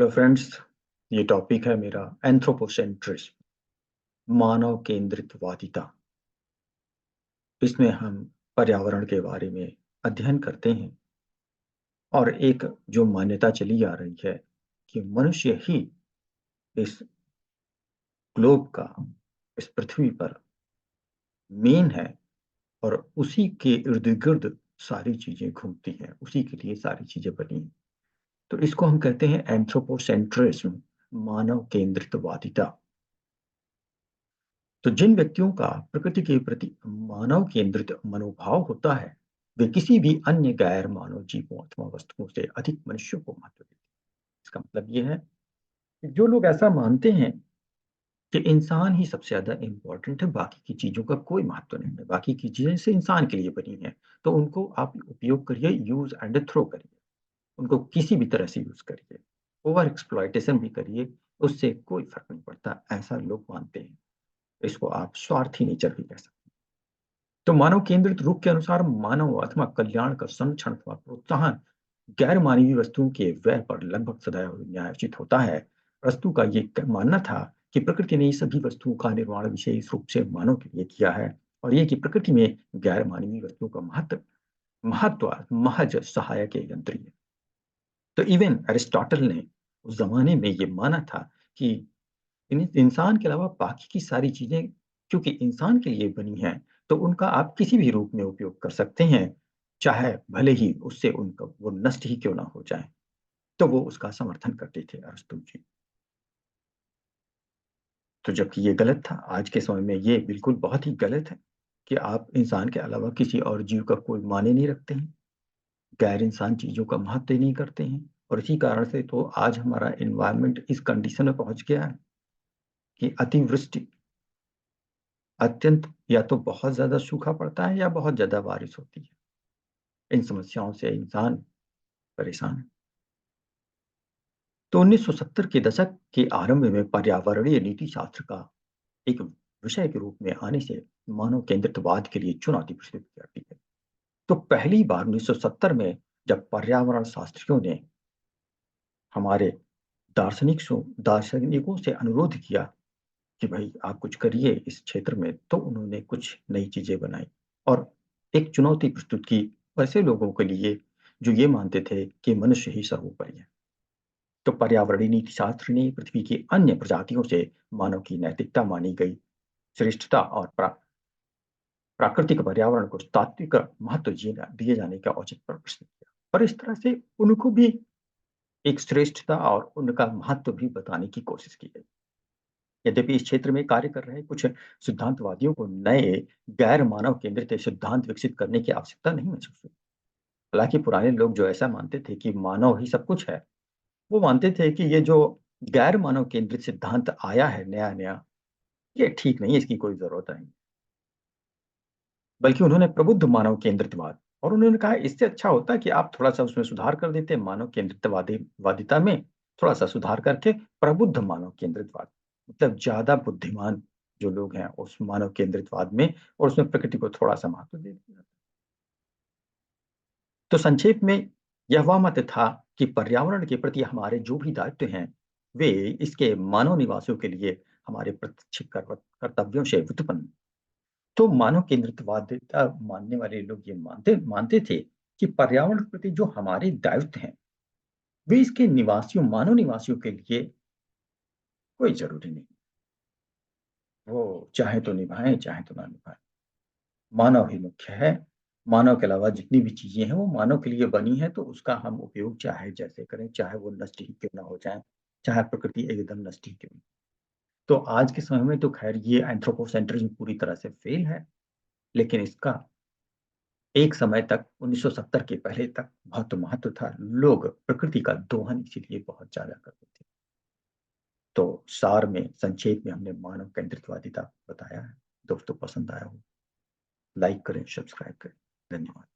Hello friends. ये topic है मेरा एंथ्रोपोसेंट्रिज्म, मानव केंद्रितवादिता। इसमें हम पर्यावरण के बारे में अध्ययन करते हैं और एक जो मान्यता चली आ रही है कि मनुष्य ही इस ग्लोब का, इस पृथ्वी पर मेन है और उसी के इर्द गिर्द सारी चीजें घूमती हैं, उसी के लिए सारी चीजें बनी हैं। तो इसको हम कहते हैं एंथ्रोपोसेंट्रिज्म, मानव केंद्रितवादिता। तो जिन व्यक्तियों का प्रकृति के प्रति मानव केंद्रित मनोभाव होता है, वे किसी भी अन्य गैर मानव जीवों अथवा वस्तुओं से अधिक मनुष्यों को महत्व देते हैं। इसका मतलब यह है कि जो लोग ऐसा मानते हैं कि इंसान ही सबसे ज्यादा इंपॉर्टेंट है, बाकी की चीजों का कोई महत्व नहीं है, बाकी की चीजें से इंसान के लिए बनी है, तो उनको आप उपयोग करिए, यूज एंड थ्रो करिए, उनको किसी भी तरह से यूज करिए, ओवर एक्सप्लॉयटेशन भी करिए, उससे कोई फर्क नहीं पड़ता, ऐसा लोग मानते हैं। इसको आप स्वार्थी नेचर भी कह सकते हैं। तो मानव केंद्रित रूप के अनुसार मानव अथवा कल्याण का संरक्षण अथवा प्रोत्साहन गैर मानवीय वस्तुओं के व्यय पर लगभग सदैव न्यायोचित होता है। वस्तु का ये मानना था कि प्रकृति ने सभी वस्तुओं का निर्माण विशेष रूप से मानव के लिए किया है और ये कि प्रकृति में गैर मानवीय वस्तुओं का महत्व महत्व महज सहायक यंत्र है। तो इवन अरिस्टोटल ने उस जमाने में ये माना था कि इंसान के अलावा बाकी की सारी चीजें क्योंकि इंसान के लिए बनी हैं, तो उनका आप किसी भी रूप में उपयोग कर सकते हैं, चाहे भले ही उससे उनका वो नष्ट ही क्यों ना हो जाए। तो वो उसका समर्थन करते थे अरस्तु जी। तो जबकि ये गलत था, आज के समय में ये बिल्कुल बहुत ही गलत है कि आप इंसान के अलावा किसी और जीव का कोई माने नहीं रखते हैं, गैर इंसान चीजों का महत्व नहीं करते हैं। और इसी कारण से तो आज हमारा एनवायरनमेंट इस कंडीशन में पहुंच गया है कि अतिवृष्टि, अत्यंत, या तो बहुत ज्यादा सूखा पड़ता है या बहुत ज्यादा बारिश होती है। इन समस्याओं से इंसान परेशान है। तो 1970 के दशक के आरंभ में पर्यावरणीय नीति शास्त्र का एक विषय के रूप में आने से मानव केंद्रितवाद के लिए चुनौती प्रस्तुत करती है। तो पहली बार 1970 में जब पर्यावरण शास्त्रियों ने हमारे दार्शनिकों से अनुरोध किया कि भाई आप कुछ करिए इस क्षेत्र में, तो उन्होंने कुछ नई चीजें बनाई और एक चुनौती प्रस्तुत की ऐसे लोगों के लिए जो ये मानते थे कि मनुष्य ही सर्वोपरि है। तो पर्यावरणीय नीति शास्त्र ने पृथ्वी की अन्य प्रजातियों से मानव की नैतिकता मानी गई श्रेष्ठता और प्राकृतिक पर्यावरण को तात्विक महत्व दिए जाने का औचित्य पर प्रश्न किया, और इस तरह से उनको भी एक श्रेष्ठता और उनका महत्व भी बताने की कोशिश की गई। यद्यपि इस क्षेत्र में कार्य कर रहे कुछ सिद्धांतवादियों को नए गैर मानव केंद्रित सिद्धांत विकसित करने की आवश्यकता नहीं महसूस हुई। हालांकि पुराने लोग जो ऐसा मानते थे कि मानव ही सब कुछ है, वो मानते थे कि ये जो गैर मानव केंद्रित सिद्धांत आया है नया नया, ये ठीक नहीं है, इसकी कोई जरूरत नहीं। बल्कि उन्होंने प्रबुद्ध मानव केंद्रितवाद, और उन्होंने कहा इससे अच्छा होता है कि आप थोड़ा सा उसमें सुधार कर देते, मानव केंद्रितवादी वादिता में थोड़ा सा सुधार करके प्रबुद्ध मानव केंद्रितवाद, मतलब ज्यादा बुद्धिमान जो लोग हैं उस मानव केंद्रितवाद में, और उसमें प्रकृति को थोड़ा सा महत्व दे दिया। तो संक्षेप में यह वह मत था कि पर्यावरण के प्रति हमारे जो भी दायित्व हैं, वे इसके मानव निवासियों के लिए हमारे प्रत्यक्ष कर्तव्यों से व्युत्पन्न। तो मानव केंद्रितवादिता मानने वाले लोग ये मानते मानते थे कि पर्यावरण के प्रति जो हमारे दायित्व हैं, वे इसके निवासियों, मानव निवासियों के लिए कोई जरूरी नहीं। वो चाहे तो निभाएं, चाहे तो ना निभाएं, मानव ही मुख्य है। मानव के अलावा जितनी भी चीजें हैं वो मानव के लिए बनी है, तो उसका हम उपयोग चाहे जैसे करें, चाहे वो नष्ट ही क्यों ना हो जाए, चाहे प्रकृति एकदम नष्ट ही क्यों। तो आज के समय में तो खैर ये एंथ्रोपोसेंट्रिज्म पूरी तरह से फेल है, लेकिन इसका एक समय तक 1970 के पहले तक बहुत महत्व था। लोग प्रकृति का दोहन इसीलिए बहुत ज्यादा करते थे। तो सार में, संक्षेप में हमने मानव केंद्रितवादिता बताया है। दोस्तों पसंद आया हो, लाइक करें, सब्सक्राइब करें। धन्यवाद।